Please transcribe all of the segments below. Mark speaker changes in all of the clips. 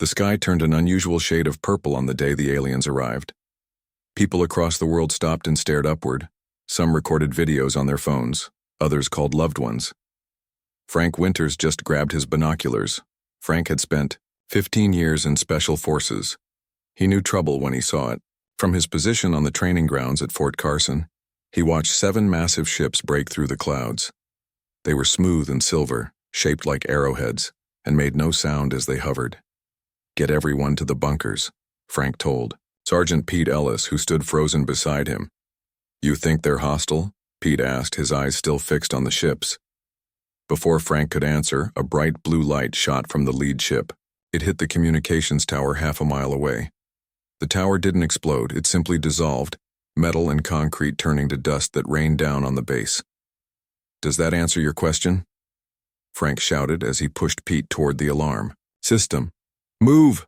Speaker 1: The sky turned an unusual shade of purple on the day the aliens arrived. People across the world stopped and stared upward. Some recorded videos on their phones, others called loved ones. Frank Winters just grabbed his binoculars. Frank had spent 15 years in special forces. He knew trouble when he saw it. From his position on the training grounds at Fort Carson, he watched 7 massive ships break through the clouds. They were smooth and silver, shaped like arrowheads, and made no sound as they hovered. "Get everyone to the bunkers," Frank told Sergeant Pete Ellis, who stood frozen beside him. "You think they're hostile?" Pete asked, his eyes still fixed on the ships. Before Frank could answer, a bright blue light shot from the lead ship. It hit the communications tower half a mile away. The tower didn't explode, it simply dissolved, metal and concrete turning to dust that rained down on the base. "Does that answer your question?" Frank shouted as he pushed Pete toward the alarm. "System, move!"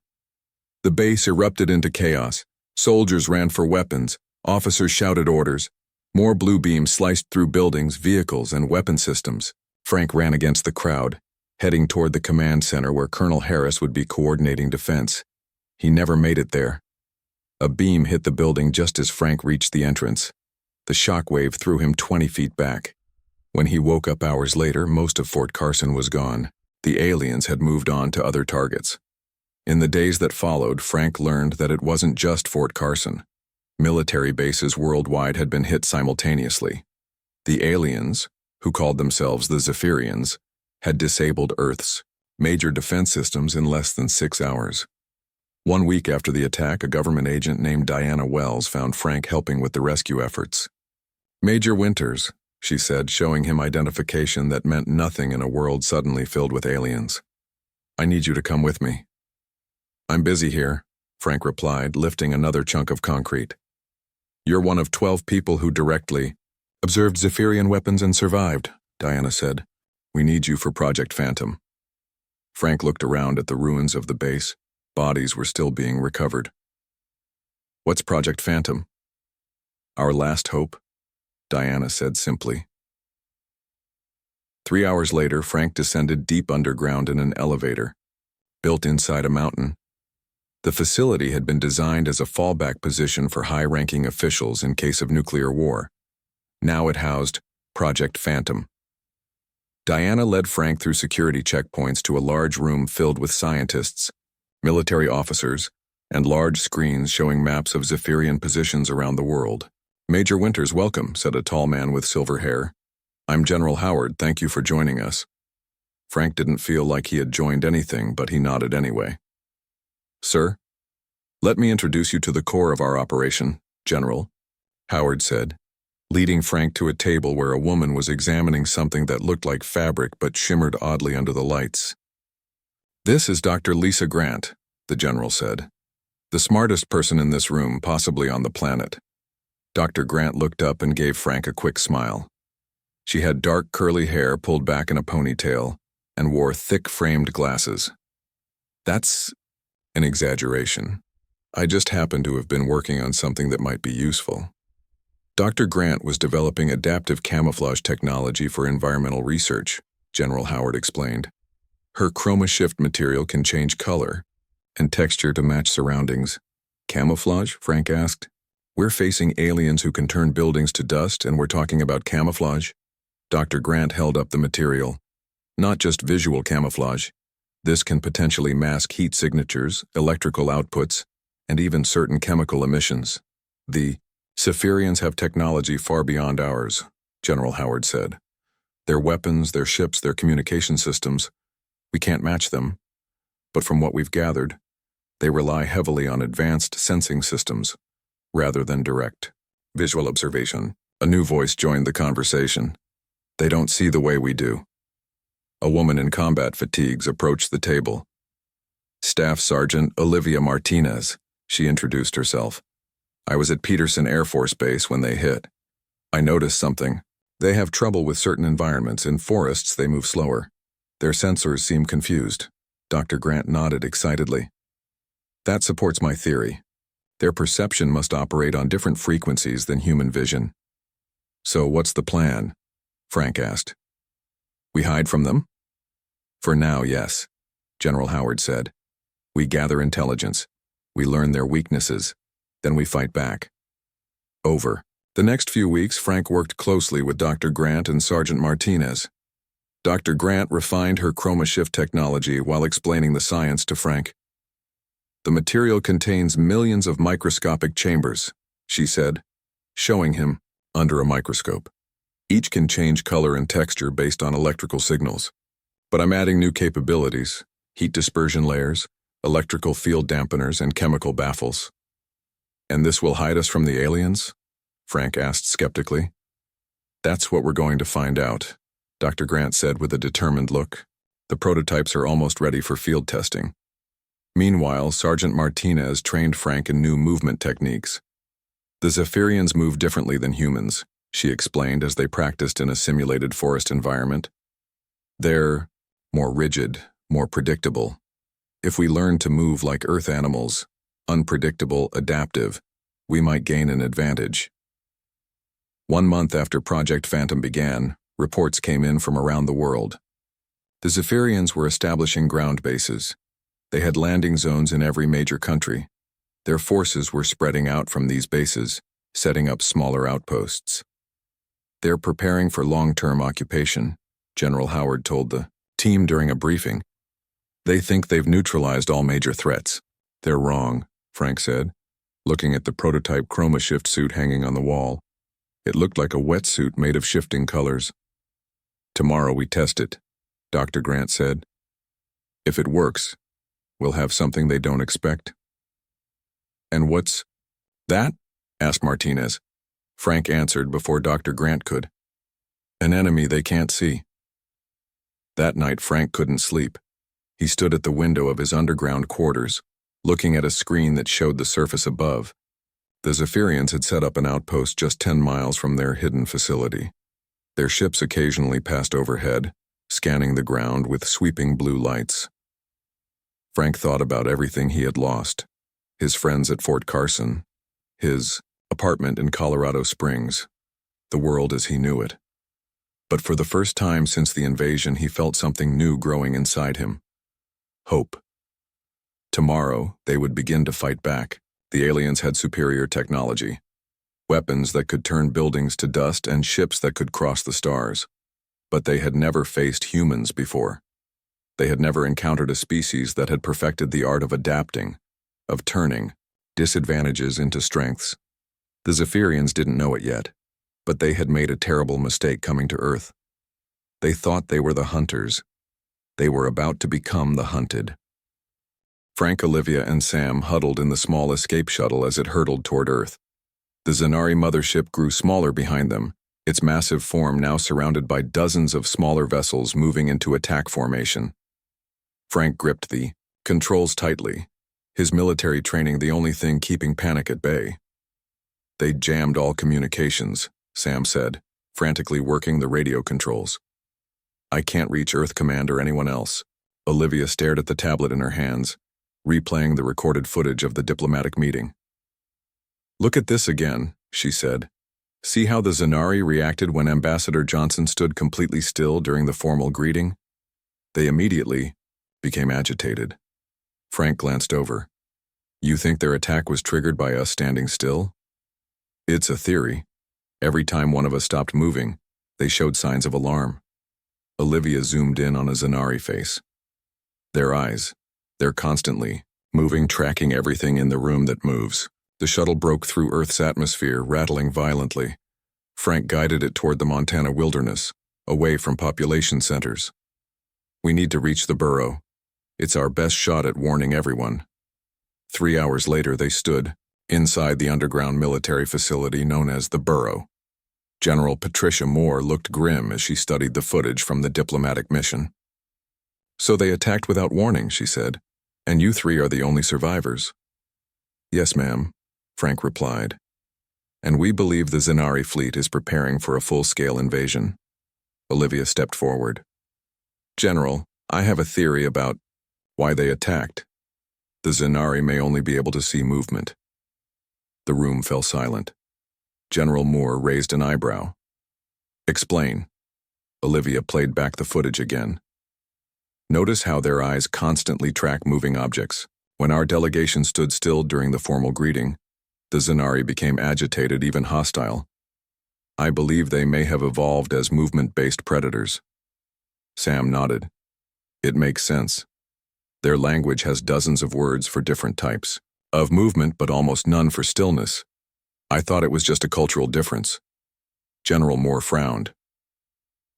Speaker 1: The base erupted into chaos. Soldiers ran for weapons. Officers shouted orders. More blue beams sliced through buildings, vehicles, and weapon systems. Frank ran against the crowd, heading toward the command center where Colonel Harris would be coordinating defense. He never made it there. A beam hit the building just as Frank reached the entrance. The shockwave threw him 20 feet back. When he woke up hours later, most of Fort Carson was gone. The aliens had moved on to other targets. In the days that followed, Frank learned that it wasn't just Fort Carson. Military bases worldwide had been hit simultaneously. The aliens, who called themselves the Zephyrians, had disabled Earth's major defense systems in less than 6 hours. 1 week after the attack, a government agent named Diana Wells found Frank helping with the rescue efforts. "Major Winters," she said, showing him identification that meant nothing in a world suddenly filled with aliens. "I need you to come with me." "I'm busy here," Frank replied, lifting another chunk of concrete. "You're one of 12 people who directly observed Zephyrian weapons and survived," Diana said. "We need you for Project Phantom." Frank looked around at the ruins of the base. Bodies were still being recovered. "What's Project Phantom?" "Our last hope," Diana said simply. 3 hours later, Frank descended deep underground in an elevator, built inside a mountain. The facility had been designed as a fallback position for high-ranking officials in case of nuclear war. Now it housed Project Phantom. Diana led Frank through security checkpoints to a large room filled with scientists, military officers, and large screens showing maps of Zephyrian positions around the world. "Major Winters, welcome," said a tall man with silver hair. "I'm General Howard, thank you for joining us." Frank didn't feel like he had joined anything, but he nodded anyway. "Sir, let me introduce you to the core of our operation, General," Howard said, leading Frank to a table where a woman was examining something that looked like fabric but shimmered oddly under the lights. "This is Dr. Lisa Grant," the general said. "The smartest person in this room, possibly on the planet." Dr. Grant looked up and gave Frank a quick smile. She had dark curly hair pulled back in a ponytail and wore thick framed glasses. "That's an exaggeration. I just happen to have been working on something that might be useful." Dr. Grant was developing adaptive camouflage technology for environmental research, General Howard explained. Her chroma shift material can change color and texture to match surroundings. "Camouflage?" Frank asked. "We're facing aliens who can turn buildings to dust, and we're talking about camouflage?" Dr. Grant held up the material. "Not just visual camouflage. This can potentially mask heat signatures, electrical outputs, and even certain chemical emissions. The Zephyrians have technology far beyond ours," General Howard said. "Their weapons, their ships, their communication systems, we can't match them. But from what we've gathered, they rely heavily on advanced sensing systems, rather than direct visual observation." A new voice joined the conversation. "They don't see the way we do." A woman in combat fatigues approached the table. "Staff Sergeant Olivia Martinez," she introduced herself. "I was at Peterson Air Force Base when they hit. I noticed something. They have trouble with certain environments. In forests, they move slower. Their sensors seem confused." Dr. Grant nodded excitedly. "That supports my theory. Their perception must operate on different frequencies than human vision." "So what's the plan?" Frank asked. "We hide from them?" "For now, yes," General Howard said. We gather intelligence. We learn their weaknesses. Then we fight back. Over. The next few weeks, Frank worked closely with Dr. Grant and Sergeant Martinez. Dr. Grant refined her chroma shift technology while explaining the science to Frank. The material contains millions of microscopic chambers, she said, showing him under a microscope. Each can change color and texture based on electrical signals. But I'm adding new capabilities: heat dispersion layers, electrical field dampeners, and chemical baffles. And this will hide us from the aliens? Frank asked skeptically. That's what we're going to find out, Dr. Grant said with a determined look. The prototypes are almost ready for field testing. Meanwhile, Sergeant Martinez trained Frank in new movement techniques. The Zephyrians move differently than humans, she explained as they practiced in a simulated forest environment. They're more rigid, more predictable. If we learn to move like Earth animals, unpredictable, adaptive, we might gain an advantage. 1 month after Project Phantom began, reports came in from around the world. The Zephyrians were establishing ground bases. They had landing zones in every major country. Their forces were spreading out from these bases, setting up smaller outposts. They're preparing for long-term occupation, General Howard told the team during a briefing. They think they've neutralized all major threats. They're wrong, Frank said, looking at the prototype chroma shift suit hanging on the wall. It looked like a wetsuit made of shifting colors. Tomorrow we test it, Dr. Grant said. If it works, we'll have something they don't expect. And what's that? Asked Martinez. Frank answered before Dr. Grant could. An enemy they can't see. That night Frank couldn't sleep. He stood at the window of his underground quarters, looking at a screen that showed the surface above. The Zephyrians had set up an outpost just 10 miles from their hidden facility. Their ships occasionally passed overhead, scanning the ground with sweeping blue lights. Frank thought about everything he had lost: his friends at Fort Carson, his apartment in Colorado Springs, the world as he knew it. But for the first time since the invasion, he felt something new growing inside him: hope. Tomorrow, they would begin to fight back. The aliens had superior technology, weapons that could turn buildings to dust and ships that could cross the stars. But they had never faced humans before. They had never encountered a species that had perfected the art of adapting, of turning disadvantages into strengths. The Zephyrians didn't know it yet, but they had made a terrible mistake coming to Earth. They thought they were the hunters. They were about to become the hunted. Frank, Olivia, and Sam huddled in the small escape shuttle as it hurtled toward Earth. The Zanari mothership grew smaller behind them, its massive form now surrounded by dozens of smaller vessels moving into attack formation. Frank gripped the controls tightly, his military training the only thing keeping panic at bay. They jammed all communications, Sam said, frantically working the radio controls. I can't reach Earth Command or anyone else. Olivia stared at the tablet in her hands, replaying the recorded footage of the diplomatic meeting. Look at this again, she said. See how the Zanari reacted when Ambassador Johnson stood completely still during the formal greeting? They immediately became agitated. Frank glanced over. You think their attack was triggered by us standing still? It's a theory. Every time one of us stopped moving, they showed signs of alarm. Olivia zoomed in on a Zanari face. Their eyes. They're constantly moving, tracking everything in the room that moves. The shuttle broke through Earth's atmosphere, rattling violently. Frank guided it toward the Montana wilderness, away from population centers. We need to reach the burrow. It's our best shot at warning everyone. 3 hours later, they stood inside the underground military facility known as the Burrow. General Patricia Moore looked grim as she studied the footage from the diplomatic mission. So they attacked without warning, she said. And you three are the only survivors. Yes, ma'am, Frank replied. And we believe the Zanari fleet is preparing for a full-scale invasion. Olivia stepped forward. General, I have a theory about why they attacked. The Zanari may only be able to see movement. The room fell silent. General Moore raised an eyebrow. Explain. Olivia played back the footage again. Notice how their eyes constantly track moving objects. When our delegation stood still during the formal greeting, the Zanari became agitated, even hostile. I believe they may have evolved as movement-based predators. Sam nodded. It makes sense. Their language has dozens of words for different types of movement, but almost none for stillness. I thought it was just a cultural difference. General Moore frowned.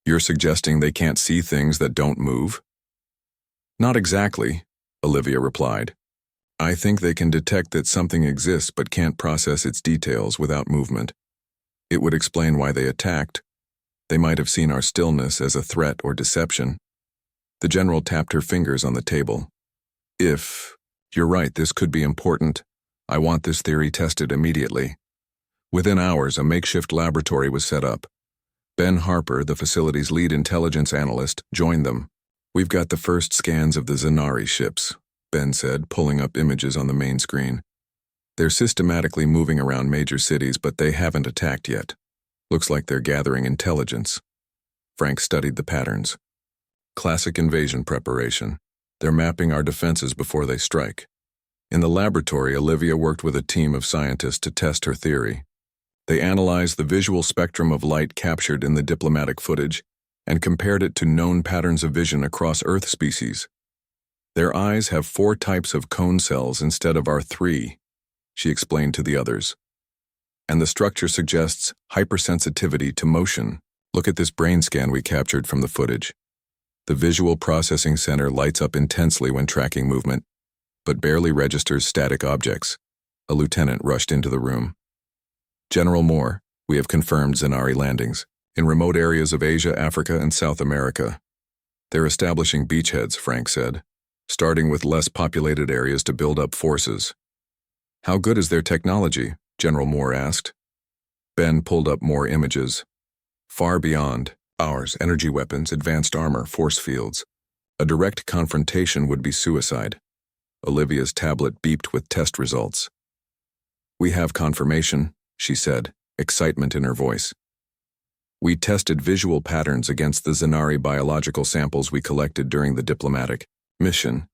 Speaker 1: You're suggesting they can't see things that don't move? Not exactly, Olivia replied. I think they can detect that something exists but can't process its details without movement. It would explain why they attacked. They might have seen our stillness as a threat or deception. The general tapped her fingers on the table. If you're right, this could be important. I want this theory tested immediately. Within hours, a makeshift laboratory was set up. Ben Harper, the facility's lead intelligence analyst, joined them. We've got the first scans of the Zanari ships, Ben said, pulling up images on the main screen. They're systematically moving around major cities, but they haven't attacked yet. Looks like they're gathering intelligence. Frank studied the patterns. Classic invasion preparation. They're mapping our defenses before they strike. In the laboratory, Olivia worked with a team of scientists to test her theory. They analyzed the visual spectrum of light captured in the diplomatic footage and compared it to known patterns of vision across Earth species. Their eyes have 4 types of cone cells instead of our 3, she explained to the others. And the structure suggests hypersensitivity to motion. Look at this brain scan we captured from the footage. The visual processing center lights up intensely when tracking movement, but barely registers static objects. A lieutenant rushed into the room. General Moore, we have confirmed Zanari landings in remote areas of Asia, Africa, and South America. They're establishing beachheads, Frank said, starting with less populated areas to build up forces. How good is their technology? General Moore asked. Ben pulled up more images. Far beyond ours, energy weapons, advanced armor, force fields. A direct confrontation would be suicide. Olivia's tablet beeped with test results. We have confirmation, she said, excitement in her voice. We tested visual patterns against the Zanari biological samples we collected during the diplomatic mission.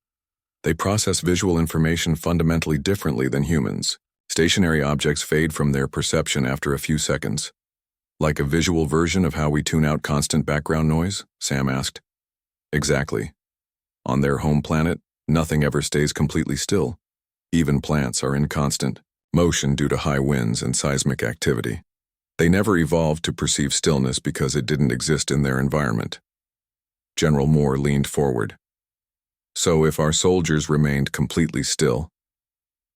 Speaker 1: They process visual information fundamentally differently than humans. Stationary objects fade from their perception after a few seconds. Like a visual version of how we tune out constant background noise? Sam asked. Exactly. On their home planet, nothing ever stays completely still. Even plants are in constant motion due to high winds and seismic activity. They never evolved to perceive stillness because it didn't exist in their environment. General Moore leaned forward. So if our soldiers remained completely still,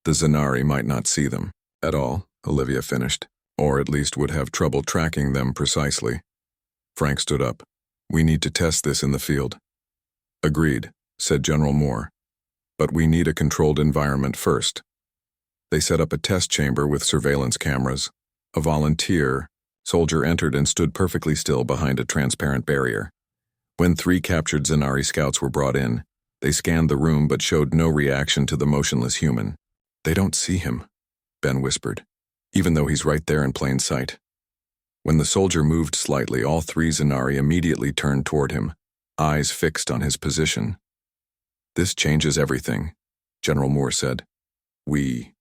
Speaker 1: the Zanari might not see them at all, Olivia finished, or at least would have trouble tracking them precisely. Frank stood up. We need to test this in the field. Agreed, said General Moore. But we need a controlled environment first. They set up a test chamber with surveillance cameras. A volunteer soldier entered and stood perfectly still behind a transparent barrier. When 3 captured Zanari scouts were brought in, they scanned the room but showed no reaction to the motionless human. They don't see him, Ben whispered, even though he's right there in plain sight. When the soldier moved slightly, all 3 Zanari immediately turned toward him, eyes fixed on his position. This changes everything, General Moore said. We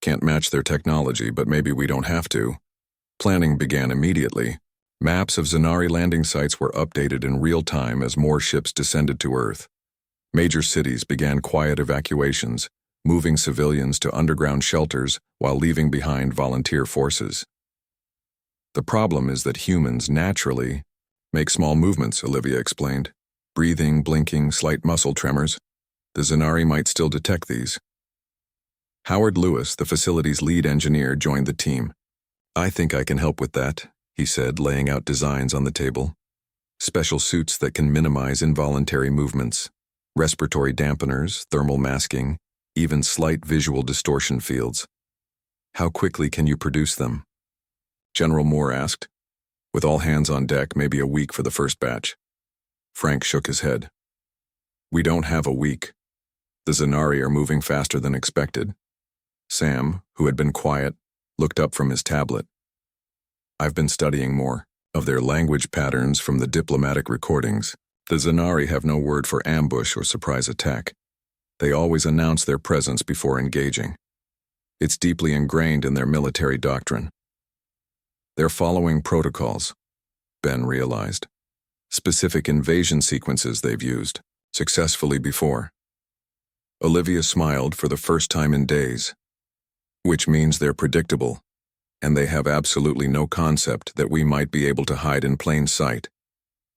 Speaker 1: can't match their technology, but maybe we don't have to. Planning began immediately. Maps of Zanari landing sites were updated in real time as more ships descended to Earth. Major cities began quiet evacuations, moving civilians to underground shelters while leaving behind volunteer forces. The problem is that humans naturally make small movements, Olivia explained. Breathing, blinking, slight muscle tremors. The Zanari might still detect these. Howard Lewis, the facility's lead engineer, joined the team. I think I can help with that, he said, laying out designs on the table. Special suits that can minimize involuntary movements. Respiratory dampeners, thermal masking, even slight visual distortion fields. How quickly can you produce them? General Moore asked. With all hands on deck, maybe a week for the first batch. Frank shook his head. We don't have a week. The Zanari are moving faster than expected. Sam, who had been quiet, looked up from his tablet. I've been studying more of their language patterns from the diplomatic recordings. The Zanari have no word for ambush or surprise attack. They always announce their presence before engaging. It's deeply ingrained in their military doctrine. They're following protocols, Ben realized. Specific invasion sequences they've used, successfully before. Olivia smiled for the first time in days. Which means they're predictable, and they have absolutely no concept that we might be able to hide in plain sight.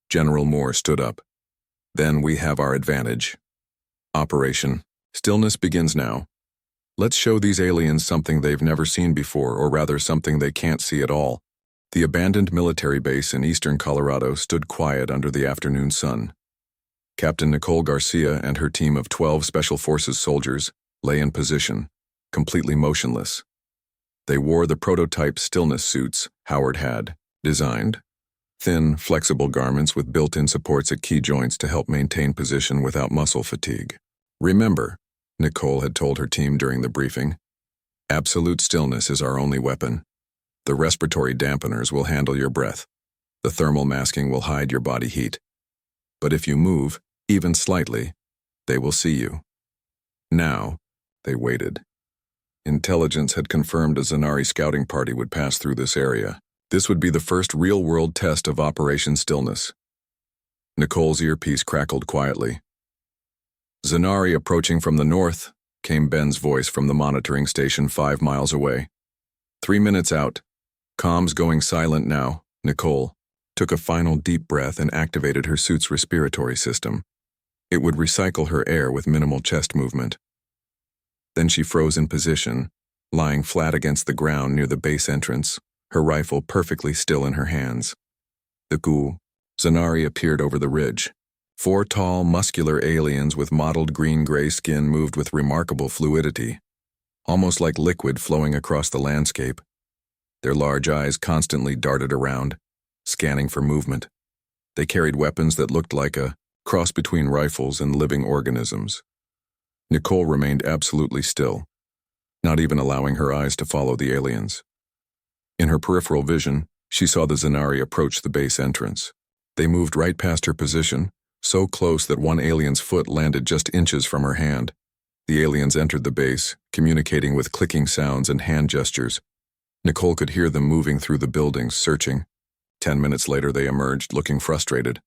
Speaker 1: General Moore stood up. Then we have our advantage. Operation Stillness begins now. Let's show these aliens something they've never seen before, or rather something they can't see at all. The abandoned military base in eastern Colorado stood quiet under the afternoon sun. Captain Nicole Garcia and her team of 12 Special Forces soldiers lay in position, completely motionless. They wore the prototype stillness suits Howard had designed. Thin, flexible garments with built-in supports at key joints to help maintain position without muscle fatigue. Remember, Nicole had told her team during the briefing, absolute stillness is our only weapon. The respiratory dampeners will handle your breath. The thermal masking will hide your body heat. But if you move, even slightly, they will see you. Now, they waited. Intelligence had confirmed a Zanari scouting party would pass through this area. This would be the first real-world test of Operation Stillness. Nicole's earpiece crackled quietly. Zanari approaching from the north, came Ben's voice from the monitoring station 5 miles away. 3 minutes out. Comms going silent now. Nicole took a final deep breath and activated her suit's respiratory system. It would recycle her air with minimal chest movement. Then she froze in position, lying flat against the ground near the base entrance, her rifle perfectly still in her hands. The ghoul, Zanari appeared over the ridge. 4 tall, muscular aliens with mottled green-gray skin moved with remarkable fluidity, almost like liquid flowing across the landscape. Their large eyes constantly darted around, scanning for movement. They carried weapons that looked like a cross between rifles and living organisms. Nicole remained absolutely still, not even allowing her eyes to follow the aliens. In her peripheral vision, she saw the Zanari approach the base entrance. They moved right past her position, so close that one alien's foot landed just inches from her hand. The aliens entered the base, communicating with clicking sounds and hand gestures. Nicole could hear them moving through the buildings, searching. 10 minutes later, they emerged, looking frustrated.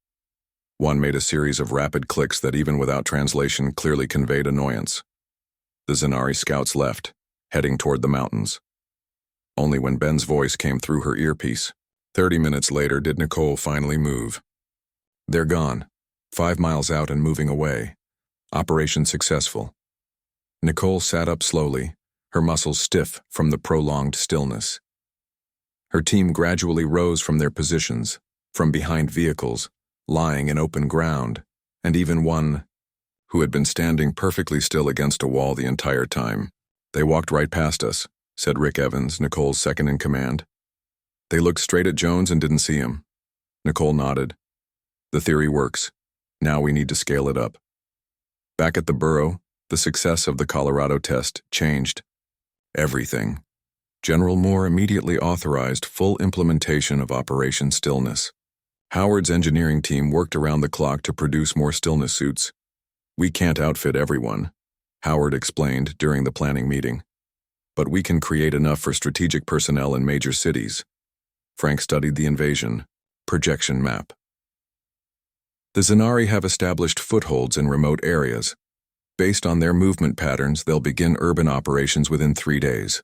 Speaker 1: One made a series of rapid clicks that, even without translation, clearly conveyed annoyance. The Zanari scouts left, heading toward the mountains. Only when Ben's voice came through her earpiece. 30 minutes later did Nicole finally move. They're gone, 5 miles out and moving away. Operation successful. Nicole sat up slowly, her muscles stiff from the prolonged stillness. Her team gradually rose from their positions, from behind vehicles, lying in open ground, and even one who had been standing perfectly still against a wall the entire time. They walked right past us, said Rick Evans, Nicole's second-in-command. They looked straight at Jones and didn't see him. Nicole nodded. The theory works. Now we need to scale it up. Back at the Burrow, the success of the Colorado test changed everything. General Moore immediately authorized full implementation of Operation Stillness. Howard's engineering team worked around the clock to produce more stillness suits. We can't outfit everyone, Howard explained during the planning meeting. But we can create enough for strategic personnel in major cities. Frank studied the invasion projection map. The Zanari have established footholds in remote areas. Based on their movement patterns, they'll begin urban operations within 3 days.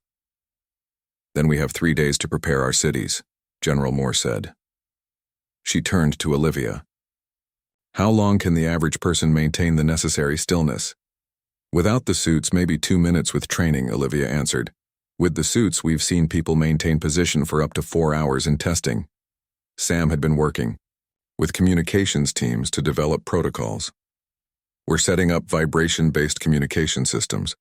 Speaker 1: Then we have 3 days to prepare our cities, General Moore said. She turned to Olivia. How long can the average person maintain the necessary stillness? Without the suits, maybe 2 minutes with training, Olivia answered. With the suits, we've seen people maintain position for up to 4 hours in testing. Sam had been working with communications teams to develop protocols. We're setting up vibration-based communication systems.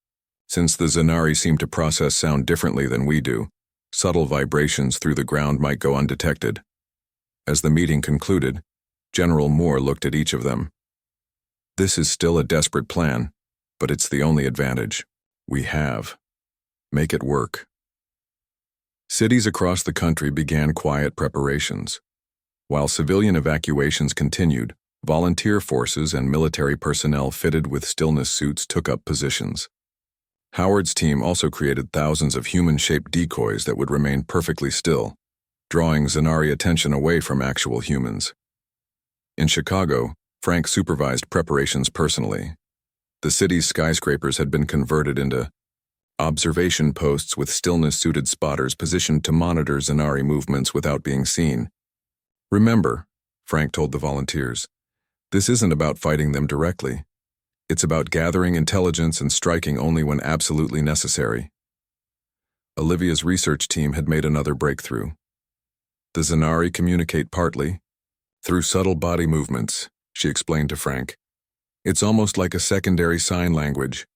Speaker 1: Since the Zanari seem to process sound differently than we do, subtle vibrations through the ground might go undetected. As the meeting concluded, General Moore looked at each of them. This is still a desperate plan, but it's the only advantage we have. Make it work. Cities across the country began quiet preparations. While civilian evacuations continued, Volunteer forces and military personnel fitted with stillness suits took up positions. Howard's team also created thousands of human-shaped decoys that would remain perfectly still, drawing Zanari attention away from actual humans. In Chicago, Frank supervised preparations personally. The city's skyscrapers had been converted into observation posts with stillness-suited spotters positioned to monitor Zanari movements without being seen. "Remember," Frank told the volunteers, "this isn't about fighting them directly. It's about gathering intelligence and striking only when absolutely necessary." Olivia's research team had made another breakthrough. The Zanari communicate partly through subtle body movements, she explained to Frank. "It's almost like a secondary sign language.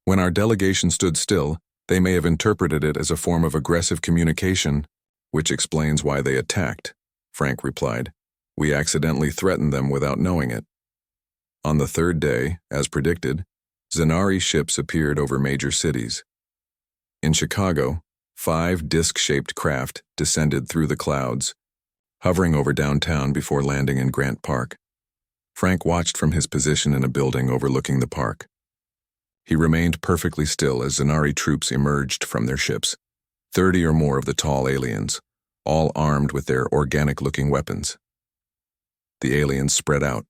Speaker 1: When our delegation stood still, they may have interpreted it as a form of aggressive communication, which explains why they attacked," Frank replied. "We accidentally threatened them without knowing it." On the third day, as predicted, Zanari ships appeared over major cities. In Chicago, 5 disc-shaped craft descended through the clouds, hovering over downtown before landing in Grant Park. Frank watched from his position in a building overlooking the park. He remained perfectly still as Zanari troops emerged from their ships, 30 or more of the tall aliens, all armed with their organic-looking weapons. The aliens spread out,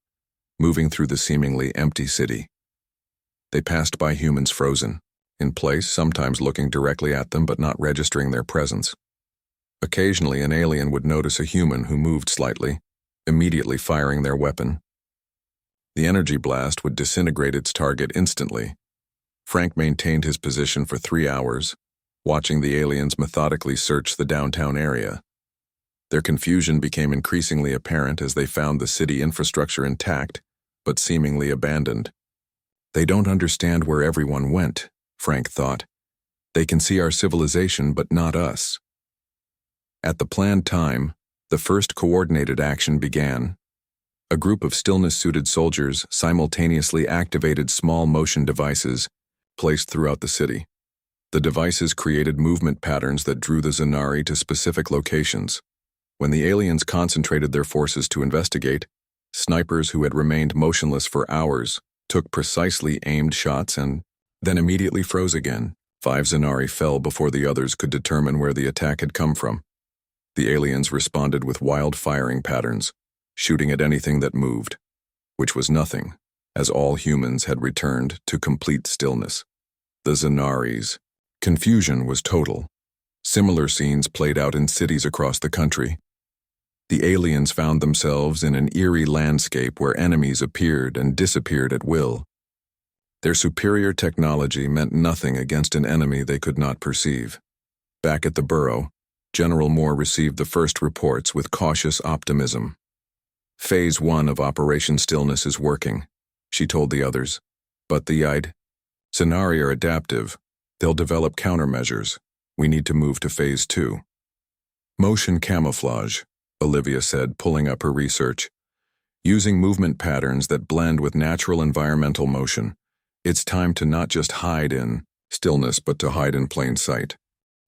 Speaker 1: moving through the seemingly empty city. They passed by humans frozen, in place, sometimes looking directly at them but not registering their presence. Occasionally, an alien would notice a human who moved slightly, immediately firing their weapon. The energy blast would disintegrate its target instantly. Frank maintained his position for 3 hours, watching the aliens methodically search the downtown area. Their confusion became increasingly apparent as they found the city infrastructure intact, but seemingly abandoned. "They don't understand where everyone went," Frank thought. "They can see our civilization, but not us." At the planned time, the first coordinated action began. A group of stillness-suited soldiers simultaneously activated small motion devices placed throughout the city. The devices created movement patterns that drew the Zanari to specific locations. When the aliens concentrated their forces to investigate, snipers who had remained motionless for hours took precisely aimed shots and then immediately froze again. 5 Zanari fell before the others could determine where the attack had come from. The aliens responded with wild firing patterns, shooting at anything that moved, which was nothing, as all humans had returned to complete stillness. The Zanari's confusion was total. Similar scenes played out in cities across the country. The aliens found themselves in an eerie landscape where enemies appeared and disappeared at will. Their superior technology meant nothing against an enemy they could not perceive. Back at the Burrow, General Moore received the first reports with cautious optimism. "Phase 1 of Operation Stillness is working," she told the others. "But the Zanari are adaptive. They'll develop countermeasures. We need to move to Phase 2. "Motion camouflage," Olivia said, pulling up her research. "Using movement patterns that blend with natural environmental motion. It's time to not just hide in stillness, but to hide in plain sight."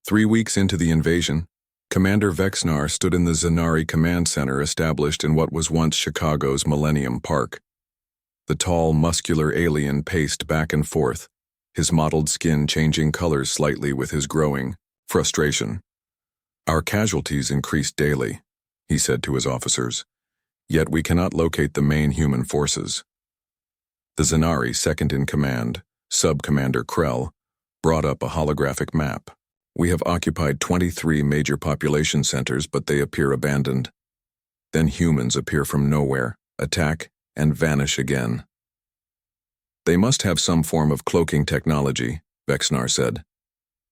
Speaker 1: 3 weeks into the invasion, Commander Vexnar stood in the Zanari Command Center established in what was once Chicago's Millennium Park. The tall, muscular alien paced back and forth, his mottled skin changing colors slightly with his growing frustration. "Our casualties increased daily," he said to his officers, "yet we cannot locate the main human forces." The Zanari second in command, Sub-Commander Krell, brought up a holographic map. "We have occupied 23 major population centers, but they appear abandoned. Then humans appear from nowhere, attack, and vanish again." "They must have some form of cloaking technology," Vexnar said.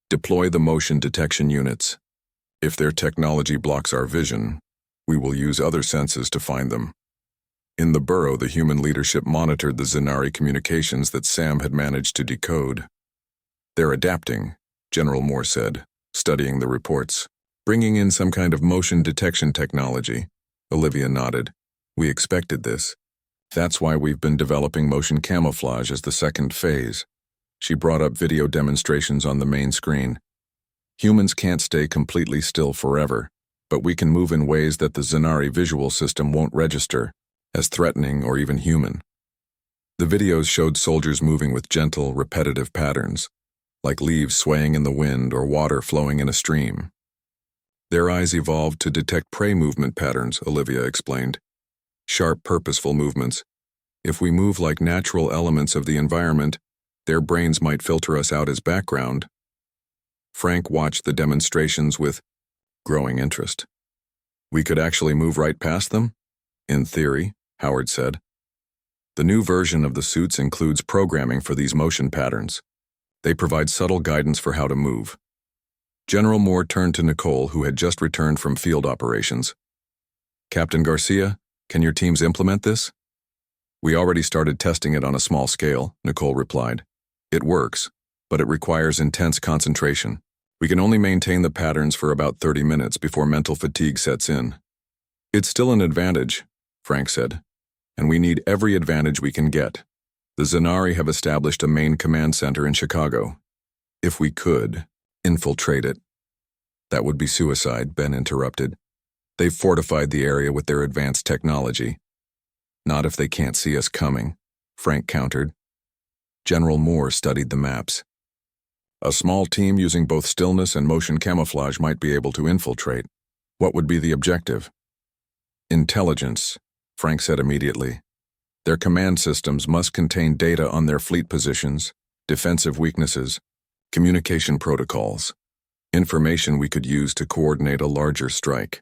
Speaker 1: "Deploy the motion detection units. If their technology blocks our vision, we will use other senses to find them." In the Burrow, the human leadership monitored the Zanari communications that Sam had managed to decode. "They're adapting," General Moore said, studying the reports. "Bringing in some kind of motion detection technology." Olivia nodded. "We expected this. That's why we've been developing motion camouflage as the second phase." She brought up video demonstrations on the main screen. "Humans can't stay completely still forever, but we can move in ways that the Zanari visual system won't register, as threatening or even human. The videos showed soldiers moving with gentle, repetitive patterns, like leaves swaying in the wind or water flowing in a stream. Their eyes evolved to detect prey movement patterns, Olivia explained. Sharp, purposeful movements. If we move like natural elements of the environment, their brains might filter us out as background. Frank watched the demonstrations with growing interest. We could actually move right past them? In theory, Howard said. The new version of the suits includes programming for these motion patterns. They provide subtle guidance for how to move. General Moore turned to Nicole, who had just returned from field operations. Captain Garcia, can your teams implement this? We already started testing it on a small scale, Nicole replied. It works, but it requires intense concentration. We can only maintain the patterns for about 30 minutes before mental fatigue sets in. It's still an advantage, Frank said, and we need every advantage we can get. The Zanari have established a main command center in Chicago. If we could infiltrate it. That would be suicide, Ben interrupted. They've fortified the area with their advanced technology. Not if they can't see us coming, Frank countered. General Moore studied the maps. A small team using both stillness and motion camouflage might be able to infiltrate. What would be the objective? Intelligence, Frank said immediately. Their command systems must contain data on their fleet positions, defensive weaknesses, communication protocols, information we could use to coordinate a larger strike.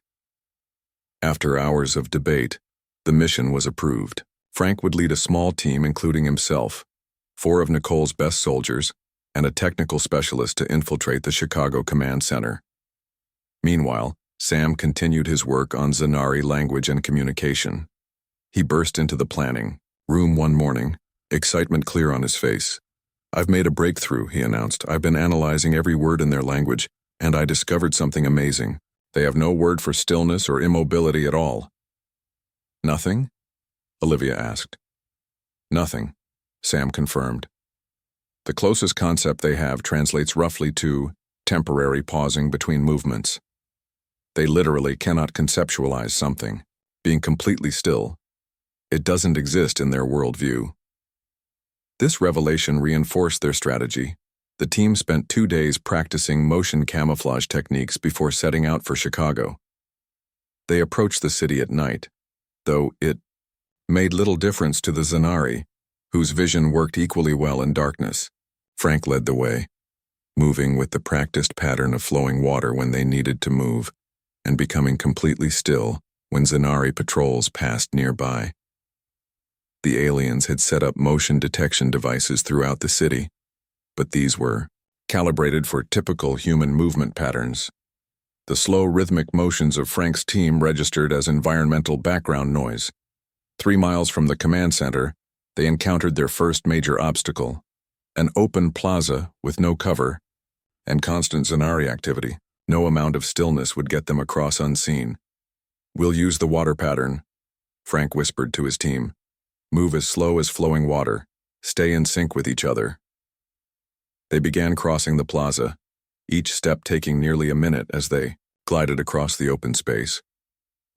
Speaker 1: After hours of debate, the mission was approved. Frank would lead a small team including himself, 4 of Nicole's best soldiers, and a technical specialist to infiltrate the Chicago Command Center. Meanwhile, Sam continued his work on Zanari language and communication. He burst into the planning room one morning, excitement clear on his face. I've made a breakthrough, he announced. I've been analyzing every word in their language, and I discovered something amazing. They have no word for stillness or immobility at all. Nothing? Olivia asked. Nothing, Sam confirmed. The closest concept they have translates roughly to temporary pausing between movements. They literally cannot conceptualize something, being completely still. It doesn't exist in their worldview. This revelation reinforced their strategy. The team spent 2 days practicing motion camouflage techniques before setting out for Chicago. They approached the city at night, though it made little difference to the Zanari, whose vision worked equally well in darkness. Frank led the way, moving with the practiced pattern of flowing water when they needed to move, and becoming completely still when Zanari patrols passed nearby. The aliens had set up motion detection devices throughout the city, but these were calibrated for typical human movement patterns. The slow rhythmic motions of Frank's team registered as environmental background noise. 3 miles from the command center, they encountered their first major obstacle, an open plaza with no cover and constant Zanari activity. No amount of stillness would get them across unseen. We'll use the water pattern, Frank whispered to his team. Move as slow as flowing water. Stay in sync with each other. They began crossing the plaza, each step taking nearly a minute as they glided across the open space.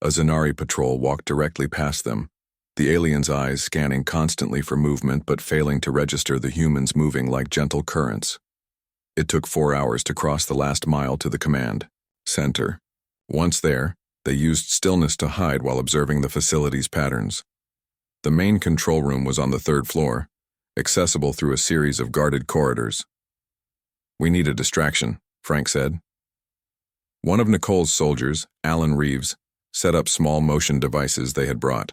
Speaker 1: A Zanari patrol walked directly past them, the aliens' eyes scanning constantly for movement but failing to register the humans moving like gentle currents. It took 4 hours to cross the last mile to the command center. Once there, they used stillness to hide while observing the facility's patterns. The main control room was on the 3rd floor, accessible through a series of guarded corridors. We need a distraction, Frank said. One of Nicole's soldiers, Alan Reeves, set up small motion devices they had brought.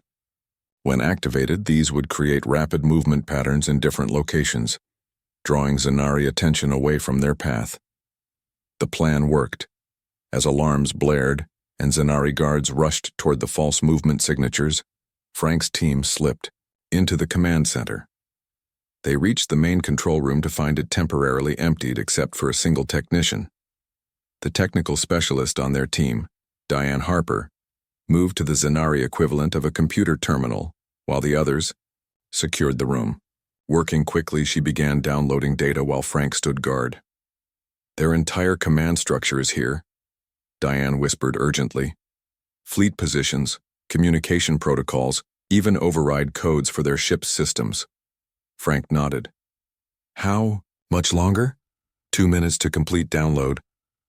Speaker 1: When activated, these would create rapid movement patterns in different locations, drawing Zanari attention away from their path. The plan worked. As alarms blared and Zanari guards rushed toward the false movement signatures, Frank's team slipped into the command center. They reached the main control room to find it temporarily emptied except for a single technician. The technical specialist on their team, Diane Harper, moved to the Zanari equivalent of a computer terminal, while the others secured the room. Working quickly, she began downloading data while Frank stood guard. Their entire command structure is here, Diane whispered urgently. Fleet positions, communication protocols, even override codes for their ship's systems. Frank nodded. How much longer? 2 minutes to complete download.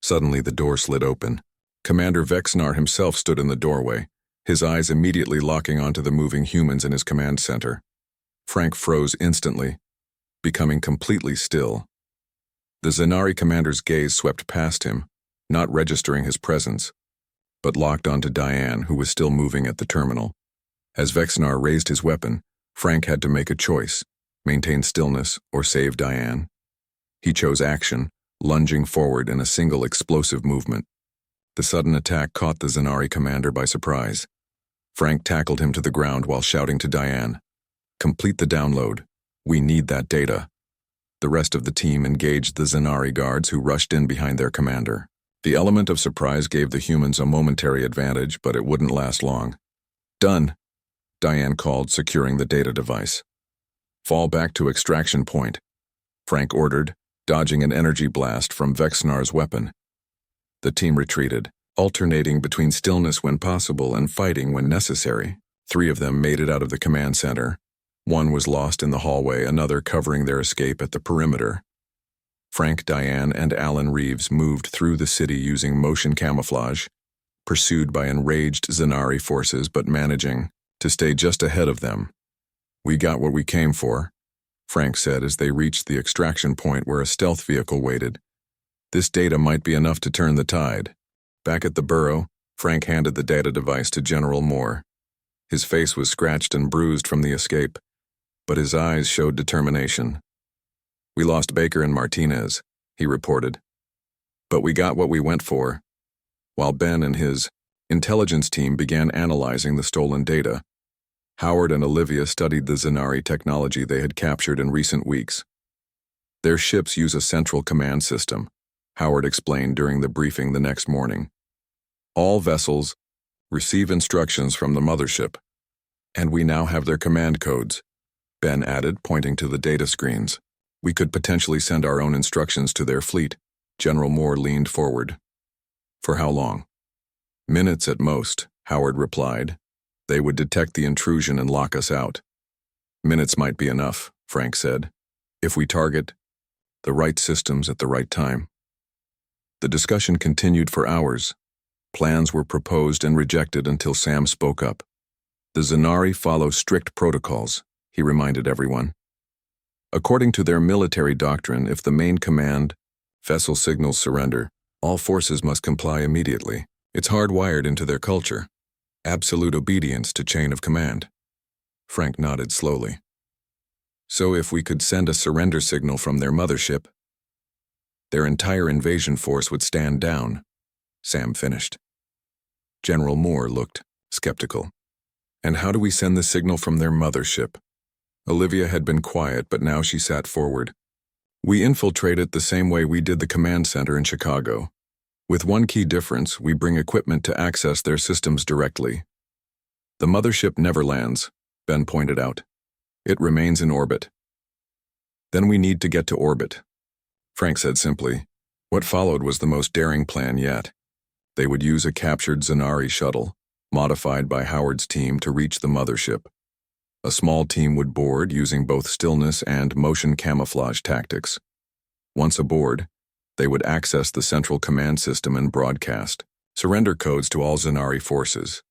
Speaker 1: Suddenly the door slid open. Commander Vexnar himself stood in the doorway, his eyes immediately locking onto the moving humans in his command center. Frank froze instantly, becoming completely still. The Zenari commander's gaze swept past him, not registering his presence, but locked onto Diane, who was still moving at the terminal. As Vexnar raised his weapon, Frank had to make a choice: maintain stillness or save Diane. He chose action, lunging forward in a single explosive movement. The sudden attack caught the Zenari commander by surprise. Frank tackled him to the ground while shouting to Diane, "Complete the download. We need that data." The rest of the team engaged the Zenari guards who rushed in behind their commander. The element of surprise gave the humans a momentary advantage, but it wouldn't last long. "Done," Diane called, securing the data device. "Fall back to extraction point," Frank ordered, dodging an energy blast from Vexnar's weapon. The team retreated, alternating between stillness when possible and fighting when necessary. 3 of them made it out of the command center. 1 was lost in the hallway, another covering their escape at the perimeter. Frank, Diane, and Alan Reeves moved through the city using motion camouflage, pursued by enraged Zenari forces but managing to stay just ahead of them. "We got what we came for," Frank said as they reached the extraction point where a stealth vehicle waited. "This data might be enough to turn the tide." Back at the burrow, Frank handed the data device to General Moore. His face was scratched and bruised from the escape, but his eyes showed determination. "We lost Baker and Martinez," he reported. "But we got what we went for." While Ben and his intelligence team began analyzing the stolen data, Howard and Olivia studied the Zenari technology they had captured in recent weeks. "Their ships use a central command system," Howard explained during the briefing the next morning. "All vessels receive instructions from the mothership, and we now have their command codes," Ben added, pointing to the data screens. "We could potentially send our own instructions to their fleet." General Moore leaned forward. "For how long?" "Minutes at most," Howard replied. "They would detect the intrusion and lock us out." "Minutes might be enough," Frank said, "if we target the right systems at the right time." The discussion continued for hours. Plans were proposed and rejected until Sam spoke up. "The Zenari follow strict protocols," he reminded everyone. "According to their military doctrine, if the main command vessel signals surrender, all forces must comply immediately. It's hardwired into their culture. Absolute obedience to chain of command." Frank nodded slowly. "So if we could send a surrender signal from their mothership, their entire invasion force would stand down," Sam finished. General Moore looked skeptical. "And how do we send the signal from their mothership?" Olivia had been quiet, but now she sat forward. "We infiltrate it the same way we did the command center in Chicago. With one key difference: we bring equipment to access their systems directly. The mothership never lands," Ben pointed out. "It remains in orbit." "Then we need to get to orbit," Frank said simply. What followed was the most daring plan yet. They would use a captured Zenari shuttle, modified by Howard's team, to reach the mothership. A small team would board using both stillness and motion camouflage tactics. Once aboard, they would access the central command system and broadcast surrender codes to all Zenari forces.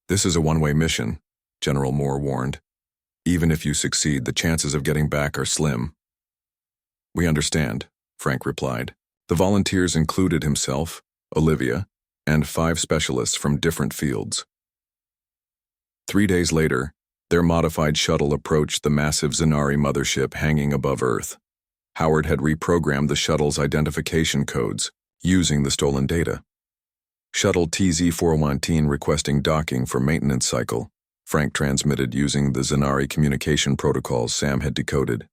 Speaker 1: "This is a one-way mission," General Moore warned. "Even if you succeed, the chances of getting back are slim." "We understand," Frank replied. The volunteers included himself, Olivia, and 5 specialists from different fields. 3 days later, their modified shuttle approached the massive Zenari mothership hanging above Earth. Howard had reprogrammed the shuttle's identification codes, using the stolen data. "Shuttle TZ-419 requesting docking for maintenance cycle," Frank transmitted using the Zenari communication protocols Sam had decoded.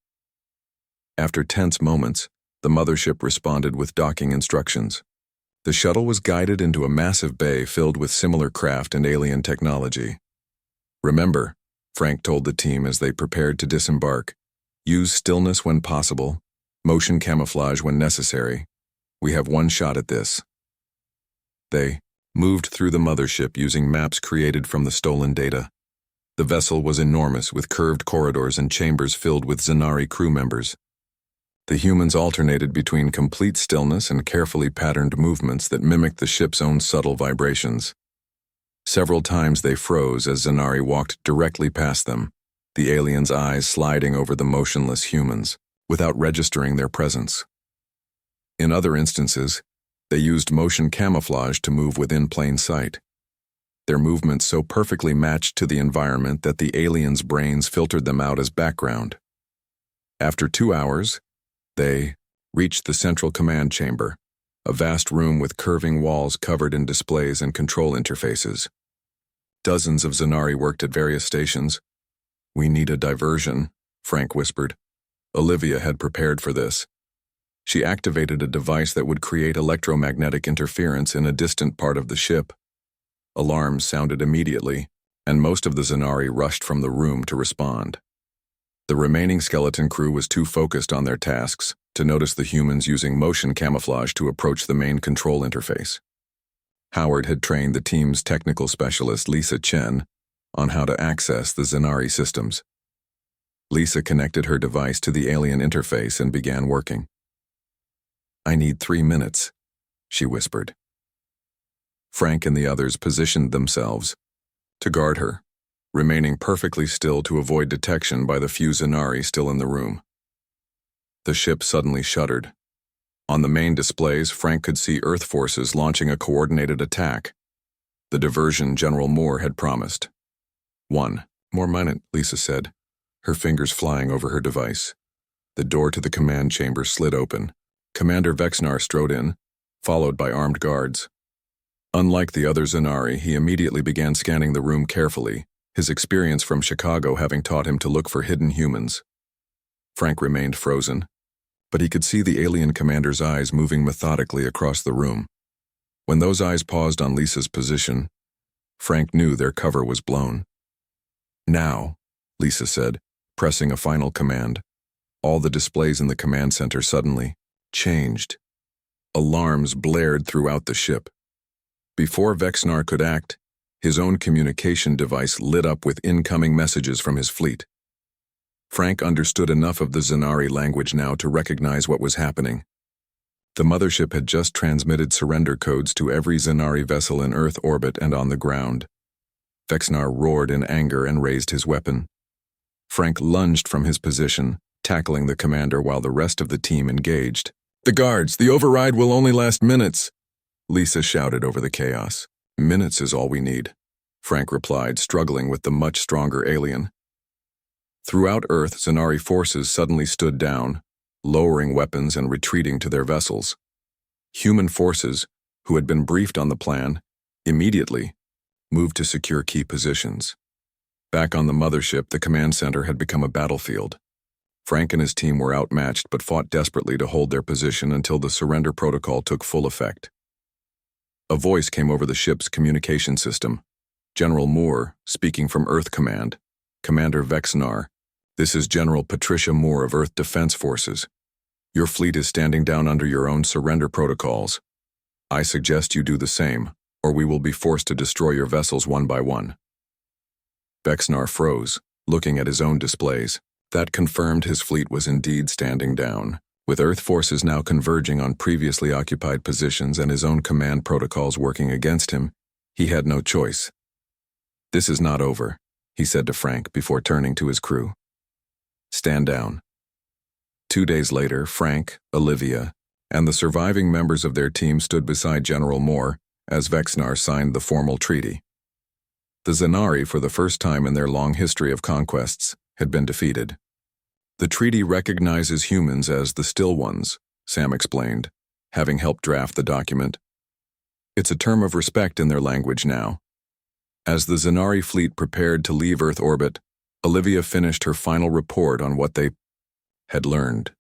Speaker 1: After tense moments, the mothership responded with docking instructions. The shuttle was guided into a massive bay filled with similar craft and alien technology. "Remember," Frank told the team as they prepared to disembark, "use stillness when possible, motion camouflage when necessary. We have one shot at this." They moved through the mothership using maps created from the stolen data. The vessel was enormous, with curved corridors and chambers filled with Zanari crew members. The humans alternated between complete stillness and carefully patterned movements that mimicked the ship's own subtle vibrations. Several times they froze as Zanari walked directly past them, the aliens' eyes sliding over the motionless humans, without registering their presence. In other instances, they used motion camouflage to move within plain sight. Their movements so perfectly matched to the environment that the aliens' brains filtered them out as background. After 2 hours, they reached the central command chamber, a vast room with curving walls covered in displays and control interfaces. Dozens of Zanari worked at various stations. "We need a diversion," Frank whispered. Olivia had prepared for this. She activated a device that would create electromagnetic interference in a distant part of the ship. Alarms sounded immediately, and most of the Zanari rushed from the room to respond. The remaining skeleton crew was too focused on their tasks to notice the humans using motion camouflage to approach the main control interface. Howard had trained the team's technical specialist, Lisa Chen, on how to access the Zanari systems. Lisa connected her device to the alien interface and began working. "I need 3 minutes," she whispered. Frank and the others positioned themselves to guard her, remaining perfectly still to avoid detection by the few Zanari still in the room. The ship suddenly shuddered. On the main displays, Frank could see Earth forces launching a coordinated attack, the diversion General Moore had promised. "1 more minute," Lisa said, her fingers flying over her device. The door to the command chamber slid open. Commander Vexnar strode in, followed by armed guards. Unlike the other Zanari, he immediately began scanning the room carefully, his experience from Chicago having taught him to look for hidden humans. Frank remained frozen, but he could see the alien commander's eyes moving methodically across the room. When those eyes paused on Lisa's position, Frank knew their cover was blown. "Now," Lisa said, pressing a final command. All the displays in the command center suddenly changed. Alarms blared throughout the ship. Before Vexnar could act, his own communication device lit up with incoming messages from his fleet. Frank understood enough of the Zanari language now to recognize what was happening. The mothership had just transmitted surrender codes to every Zanari vessel in Earth orbit and on the ground. Vexnar roared in anger and raised his weapon. Frank lunged from his position, tackling the commander while the rest of the team engaged. "The guards, the override will only last minutes," Lisa shouted over the chaos. "Minutes is all we need," Frank replied, struggling with the much stronger alien. Throughout Earth, Zanari forces suddenly stood down, lowering weapons and retreating to their vessels. Human forces, who had been briefed on the plan, immediately moved to secure key positions. Back on the mothership, the command center had become a battlefield. Frank and his team were outmatched but fought desperately to hold their position until the surrender protocol took full effect. A voice came over the ship's communication system. General Moore, speaking from Earth Command. "Commander Vexnar, this is General Patricia Moore of Earth Defense Forces. Your fleet is standing down under your own surrender protocols. I suggest you do the same, or we will be forced to destroy your vessels one by one." Vexnar froze, looking at his own displays. That confirmed his fleet was indeed standing down. With Earth forces now converging on previously occupied positions and his own command protocols working against him, he had no choice. "This is not over," he said to Frank before turning to his crew. "Stand down." 2 days later, Frank, Olivia, and the surviving members of their team stood beside General Moore as Vexnar signed the formal treaty. The Zanari, for the first time in their long history of conquests, had been defeated. "The treaty recognizes humans as the Still Ones," Sam explained, having helped draft the document. "It's a term of respect in their language now." As the Zanari fleet prepared to leave Earth orbit, Olivia finished her final report on what they had learned.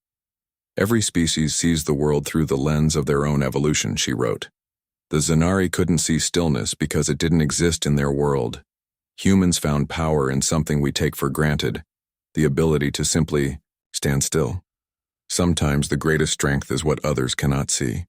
Speaker 1: "Every species sees the world through the lens of their own evolution," she wrote. "The Zanari couldn't see stillness because it didn't exist in their world. Humans found power in something we take for granted, the ability to simply stand still. Sometimes the greatest strength is what others cannot see."